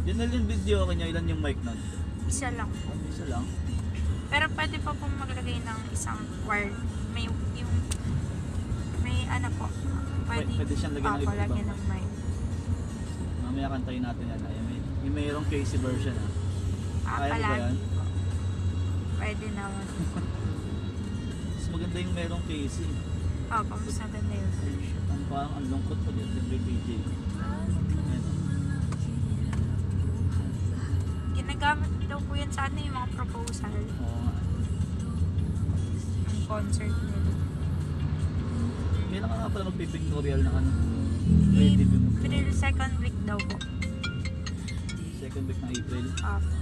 Yun yung video ko niya, ilan yung mic nun? Isa lang po. Isa lang. Pero pwede pa pong maglagay ng isang wire. May ano po. Pwede siyang lagyan ng Opo, ibang lagyan mic. ng mic. Mamaya kantayin natin yan. Ay, may mayroong Casey version ha. Kaya mo ba yan? Palagi po. Pwede naman. Mas maganda yung mayroong Casey. Opo, mas maganda yun. Ang parang ang lungkot pa din yung PJ. Ayan. Ginagamit daw po yan sa ano yung mga proposal. Oo nga. Ang concert nila. Kailan ka nga pala magpipictorial ng ano? May debut mo. April 2nd week daw po. Second week ng April. Opo.